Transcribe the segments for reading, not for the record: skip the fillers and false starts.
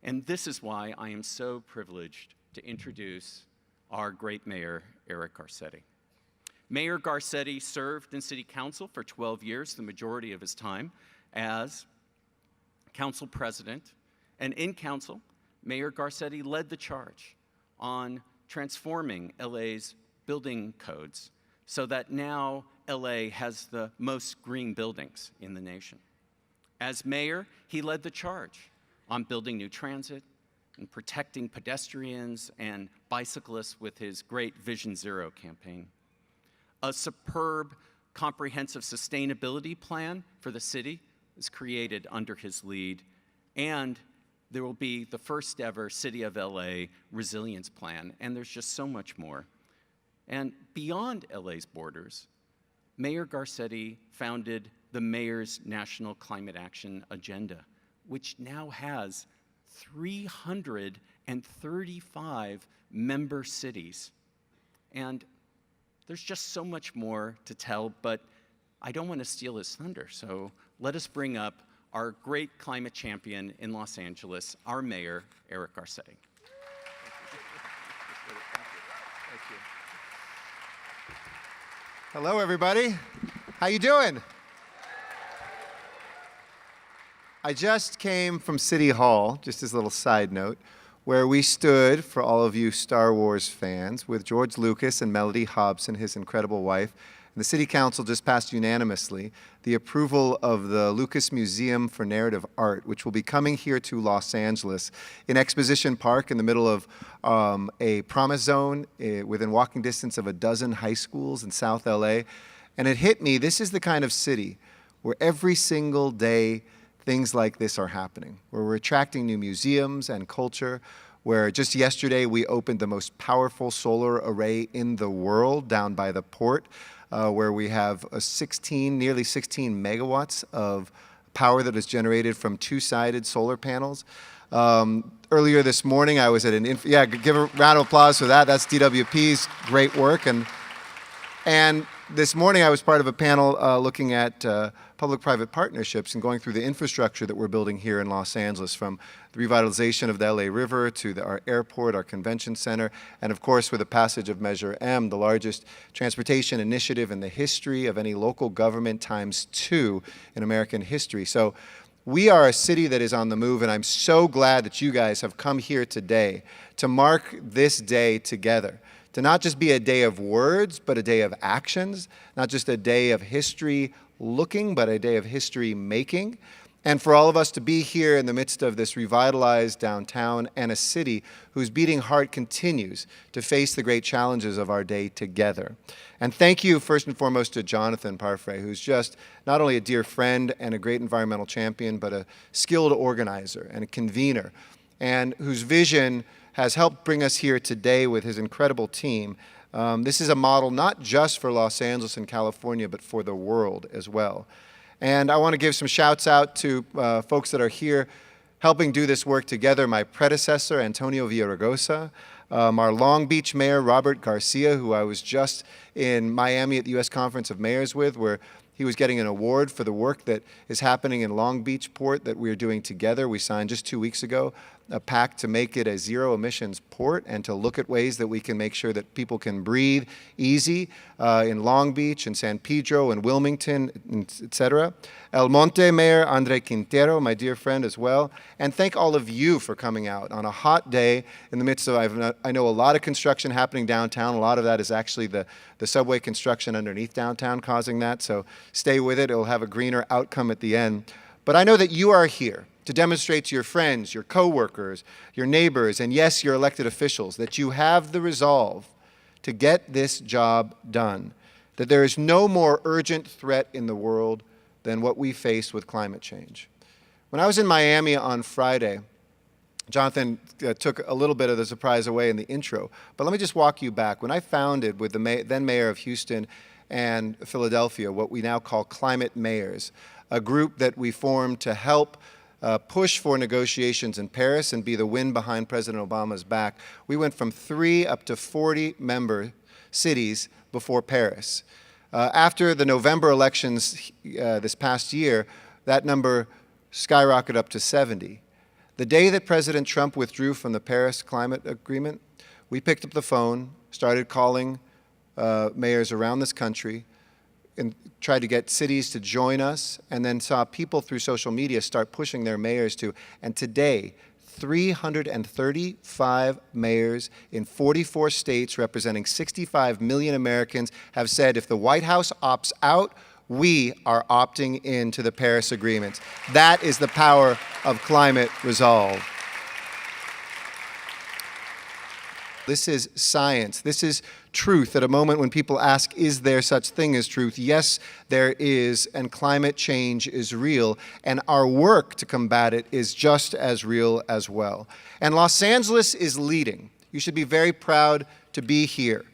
And this is why I am so privileged to introduce our great mayor, Eric Garcetti. Mayor Garcetti served in City Council for 12 years, the majority of his time, as council president. And in council, Mayor Garcetti led the charge on transforming LA's building codes so that now LA has the most green buildings in the nation. As mayor, he led the charge on building new transit and protecting pedestrians and bicyclists with his great Vision Zero campaign. A superb, comprehensive sustainability plan for the city is created under his lead, and there will be the first ever City of LA resilience plan, and there's just so much more. And beyond LA's borders, Mayor Garcetti founded the Mayor's National Climate Action Agenda, which now has 335 member cities. And there's just so much more to tell, but I don't want to steal his thunder, so let us bring up our great climate champion in Los Angeles, our mayor, Eric Garcetti. Hello, everybody. How you doing? I just came from City Hall, just as a little side note, where we stood, for all of you Star Wars fans, with George Lucas and Melody Hobson, his incredible wife. And the City Council just passed unanimously the approval of the Lucas Museum for Narrative Art, which will be coming here to Los Angeles in Exposition Park in the middle of a promise zone within walking distance of a dozen high schools in South LA. And it hit me, this is the kind of city where every single day things like this are happening, where we're attracting new museums and culture, where just yesterday we opened the most powerful solar array in the world down by the port, where we have nearly 16 megawatts of power that is generated from two-sided solar panels. Earlier this morning, I was at give a round of applause for that. That's DWP's great work. And this morning, I was part of a panel looking at public-private partnerships and going through the infrastructure that we're building here in Los Angeles, from the revitalization of the LA River to our airport, our convention center, and of course with the passage of Measure M, the largest transportation initiative in the history of any local government ×2 in American history. So we are a city that is on the move, and I'm so glad that you guys have come here today to mark this day together. To not just be a day of words, but a day of actions, not just a day of history looking, but a day of history making. And for all of us to be here in the midst of this revitalized downtown and a city whose beating heart continues to face the great challenges of our day together. And thank you first and foremost to Jonathan Parfrey, who's just not only a dear friend and a great environmental champion, but a skilled organizer and a convener, and whose vision has helped bring us here today with his incredible team. This is a model not just for Los Angeles and California, but for the world as well. And I want to give some shouts out to folks that are here helping do this work together. My predecessor, Antonio Villaraigosa, our Long Beach mayor, Robert Garcia, who I was just in Miami at the U.S. Conference of Mayors with, where he was getting an award for the work that is happening in Long Beach Port that we are doing together. We signed just 2 weeks ago a pact to make it a zero-emissions port and to look at ways that we can make sure that people can breathe easy in Long Beach and San Pedro and Wilmington, et cetera. El Monte Mayor Andre Quintero, my dear friend as well. And thank all of you for coming out on a hot day in the midst of, I know a lot of construction happening downtown. A lot of that is actually the subway construction underneath downtown causing that. So stay with it. It'll have a greener outcome at the end. But I know that you are here to demonstrate to your friends, your coworkers, your neighbors, and yes, your elected officials, that you have the resolve to get this job done, that there is no more urgent threat in the world than what we face with climate change. When I was in Miami on Friday, Jonathan took a little bit of the surprise away in the intro, but let me just walk you back. When I founded with the then mayor of Houston and Philadelphia, what we now call Climate Mayors, a group that we formed to help push for negotiations in Paris and be the wind behind President Obama's back, we went from 3 up to 40 member cities before Paris. After the November elections this past year, that number skyrocketed up to 70. The day that President Trump withdrew from the Paris Climate Agreement, we picked up the phone, started calling mayors around this country, and tried to get cities to join us, and then saw people through social media start pushing their mayors to. And today, 335 mayors in 44 states representing 65 million Americans have said if the White House opts out, we are opting into the Paris Agreement. That is the power of climate resolve. This is science. This is truth. At a moment when people ask, is there such thing as truth? Yes, there is, and climate change is real, and our work to combat it is just as real as well. And Los Angeles is leading. You should be very proud to be here.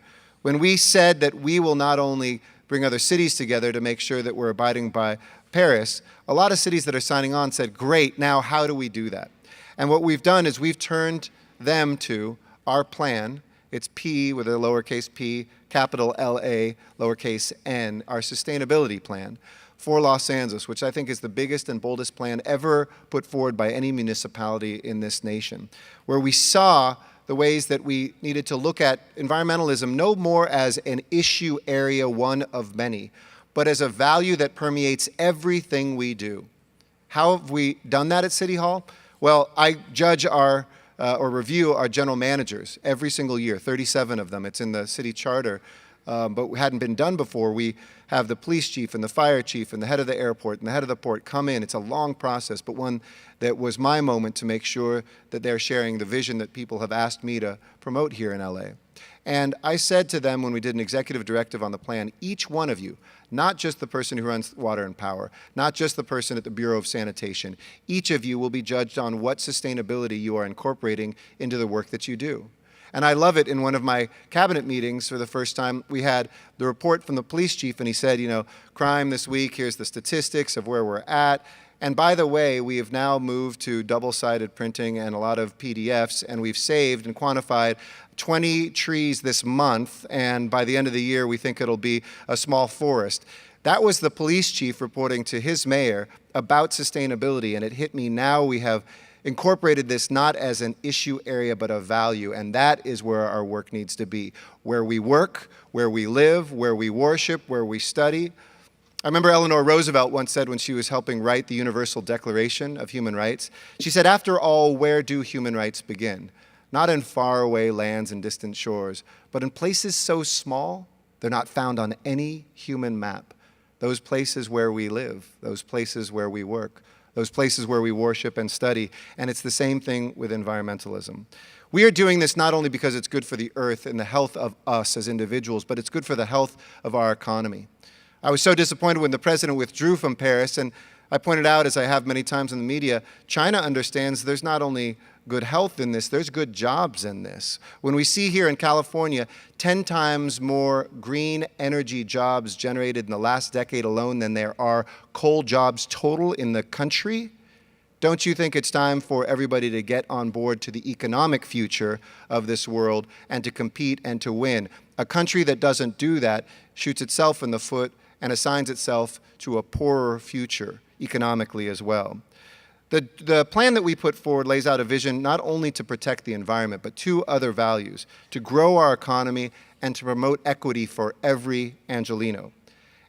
When we said that we will not only bring other cities together to make sure that we're abiding by Paris, a lot of cities that are signing on said, great, now how do we do that? And what we've done is we've turned them to our plan. It's P with a lowercase p, capital L-A, lowercase n, our sustainability plan for Los Angeles, which I think is the biggest and boldest plan ever put forward by any municipality in this nation, where we saw the ways that we needed to look at environmentalism no more as an issue area, one of many, but as a value that permeates everything we do. How have we done that at City Hall? Well, I judge or review our general managers every single year, 37 of them. It's in the city charter, but hadn't been done before. We have the police chief and the fire chief and the head of the airport and the head of the port come in. It's a long process, but one that was my moment to make sure that they're sharing the vision that people have asked me to promote here in LA. And I said to them when we did an executive directive on the plan, each one of you, not just the person who runs water and power, not just the person at the Bureau of Sanitation, each of you will be judged on what sustainability you are incorporating into the work that you do. And I love it. In one of my cabinet meetings for the first time, we had the report from the police chief, and he said, you know, crime this week, here's the statistics of where we're at. And by the way, we have now moved to double-sided printing and a lot of PDFs, and we've saved and quantified 20 trees this month, and by the end of the year, we think it'll be a small forest. That was the police chief reporting to his mayor about sustainability, and it hit me now we have incorporated this not as an issue area, but a value, and that is where our work needs to be. Where we work, where we live, where we worship, where we study. I remember Eleanor Roosevelt once said when she was helping write the Universal Declaration of Human Rights, she said, after all, where do human rights begin? Not in faraway lands and distant shores, but in places so small, they're not found on any human map. Those places where we live, those places where we work, those places where we worship and study, and it's the same thing with environmentalism. We are doing this not only because it's good for the earth and the health of us as individuals, but it's good for the health of our economy. I was so disappointed when the president withdrew from Paris, and I pointed out, as I have many times in the media, China understands there's not only good health in this, there's good jobs in this. When we see here in California 10 times more green energy jobs generated in the last decade alone than there are coal jobs total in the country, don't you think it's time for everybody to get on board to the economic future of this world and to compete and to win? A country that doesn't do that shoots itself in the foot and assigns itself to a poorer future economically as well. The plan that we put forward lays out a vision not only to protect the environment, but two other values: to grow our economy and to promote equity for every Angeleno.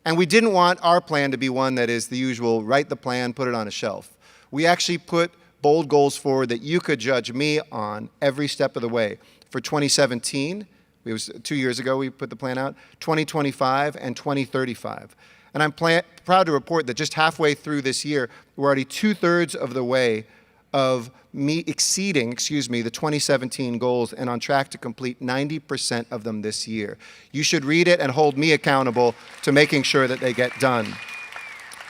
And we didn't want our plan to be one that is the usual, write the plan, put it on a shelf. We actually put bold goals forward that you could judge me on every step of the way. For 2017, it was 2 years ago we put the plan out, 2025 and 2035. And I'm proud to report that just halfway through this year, we're already 2/3 of the way of exceeding the 2017 goals and on track to complete 90% of them this year. You should read it and hold me accountable to making sure that they get done.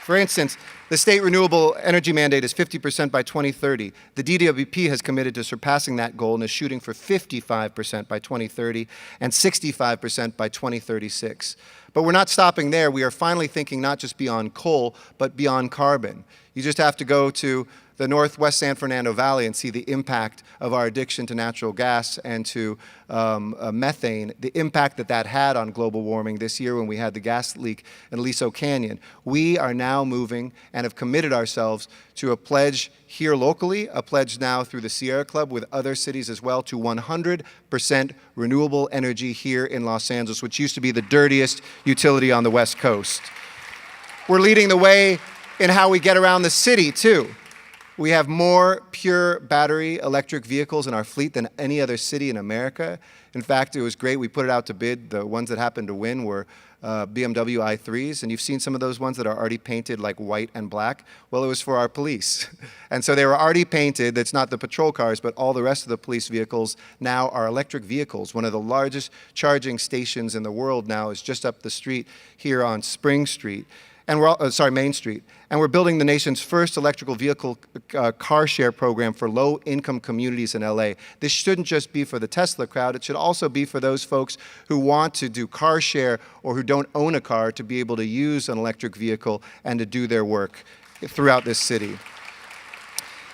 For instance, the state renewable energy mandate is 50% by 2030. The DWP has committed to surpassing that goal and is shooting for 55% by 2030 and 65% by 2036. But we're not stopping there. We are finally thinking not just beyond coal, but beyond carbon. You just have to go to the Northwest San Fernando Valley and see the impact of our addiction to natural gas and to methane, the impact that that had on global warming this year when we had the gas leak in Aliso Canyon. We are now moving, and have committed ourselves to a pledge here locally, a pledge now through the Sierra Club with other cities as well, to 100% renewable energy here in Los Angeles, which used to be the dirtiest utility on the West Coast. We're leading the way in how we get around the city, too. We have more pure battery electric vehicles in our fleet than any other city in America. In fact, it was great. We put it out to bid. The ones that happened to win were BMW i3s, and you've seen some of those ones that are already painted like white and black. Well, it was for our police. And so they were already painted. That's not the patrol cars, but all the rest of the police vehicles now are electric vehicles. One of the largest charging stations in the world now is just up the street here on Spring Street. And we're, Main Street. And we're building the nation's first electrical vehicle car share program for low-income communities in LA. This shouldn't just be for the Tesla crowd. It should also be for those folks who want to do car share or who don't own a car to be able to use an electric vehicle and to do their work throughout this city.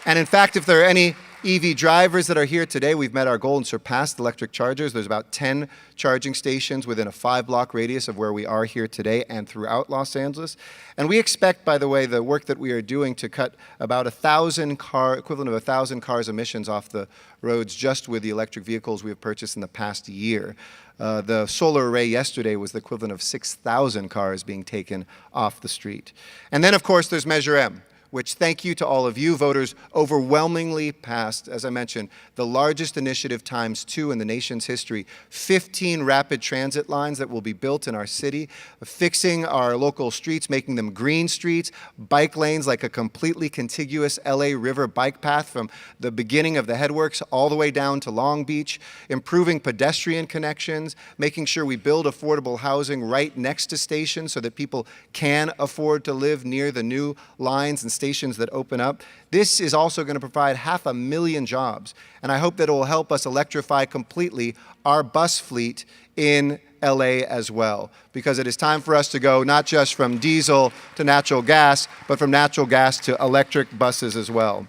And in fact, if there are any EV drivers that are here today, we've met our goal and surpassed electric chargers. There's about 10 charging stations within a 5-block radius of where we are here today and throughout Los Angeles. And we expect, by the way, the work that we are doing to cut about equivalent of 1,000 cars emissions off the roads just with the electric vehicles we have purchased in the past year. The solar array yesterday was the equivalent of 6,000 cars being taken off the street. And then, of course, there's Measure M, which, thank you to all of you, voters overwhelmingly passed, as I mentioned, the largest initiative ×2 in the nation's history. 15 rapid transit lines that will be built in our city, fixing our local streets, making them green streets, bike lanes like a completely contiguous LA River bike path from the beginning of the headworks all the way down to Long Beach, improving pedestrian connections, making sure we build affordable housing right next to stations so that people can afford to live near the new lines and stations that open up. This is also going to provide 500,000 jobs, and I hope that it will help us electrify completely our bus fleet in LA as well, because it is time for us to go not just from diesel to natural gas, but from natural gas to electric buses as well.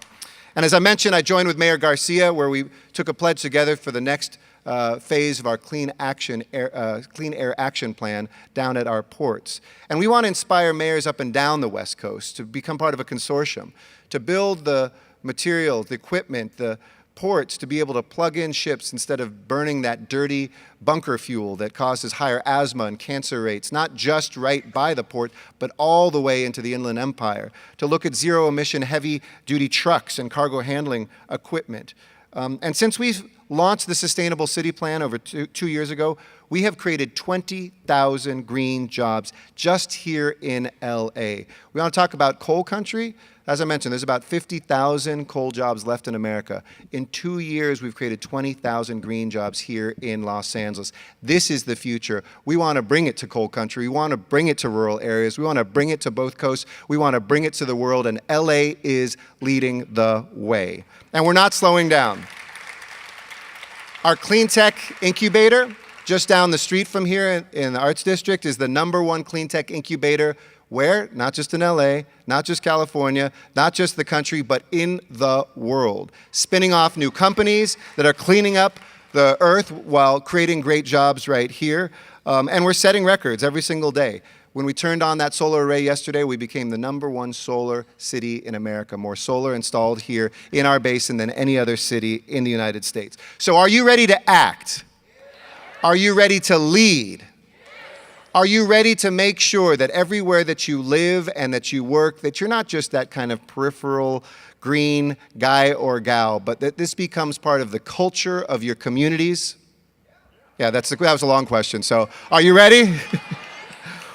And as I mentioned, I joined with Mayor Garcia, where we took a pledge together for the next phase of our Clean Air Action Plan down at our ports. And we want to inspire mayors up and down the West Coast to become part of a consortium, to build the materials, the equipment, the ports to be able to plug in ships instead of burning that dirty bunker fuel that causes higher asthma and cancer rates, not just right by the port, but all the way into the Inland Empire, to look at zero-emission heavy-duty trucks and cargo handling equipment. And since we've launched the Sustainable City Plan over two years ago, we have created 20,000 green jobs just here in LA. We want to talk about coal country. As I mentioned, there's about 50,000 coal jobs left in America. In 2 years, we've created 20,000 green jobs here in Los Angeles. This is the future. We want to bring it to coal country. We want to bring it to rural areas. We want to bring it to both coasts. We want to bring it to the world, and LA is leading the way. And we're not slowing down. Our clean tech incubator, just down the street from here in the Arts District, is the #1 clean tech incubator. Where? Not just in LA, not just California, not just the country, but in the world. Spinning off new companies that are cleaning up the earth while creating great jobs right here. And we're setting records every single day. When we turned on that solar array yesterday, we became the #1 solar city in America. More solar installed here in our basin than any other city in the United States. So are you ready to act? Are you ready to lead? Are you ready to make sure that everywhere that you live and that you work, that you're not just that kind of peripheral green guy or gal, but that this becomes part of the culture of your communities? Yeah, that was a long question. So are you ready?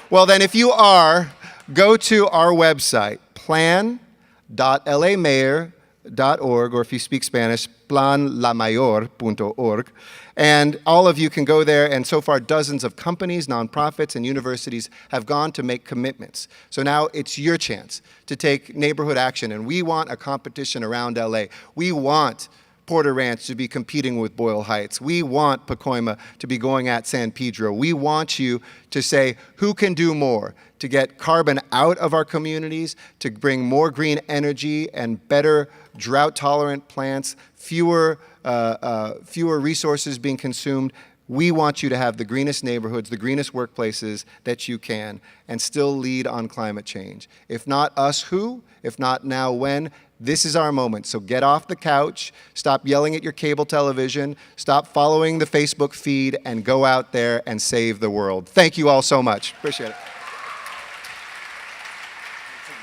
Well, then, if you are, go to our website, plan.lamayor.org, or if you speak Spanish, planlamayor.org. And all of you can go there, and so far dozens of companies, nonprofits, and universities have gone to make commitments. So now it's your chance to take neighborhood action, and we want a competition around LA. We want Porter Ranch to be competing with Boyle Heights. We want Pacoima to be going at San Pedro. We want you to say, who can do more to get carbon out of our communities, to bring more green energy and better drought-tolerant plants, fewer resources being consumed. We want you to have the greenest neighborhoods, the greenest workplaces that you can, and still lead on climate change. If not us, who? If not now, when? This is our moment. So get off the couch, stop yelling at your cable television, stop following the Facebook feed, and go out there and save the world. Thank you all so much. Appreciate it.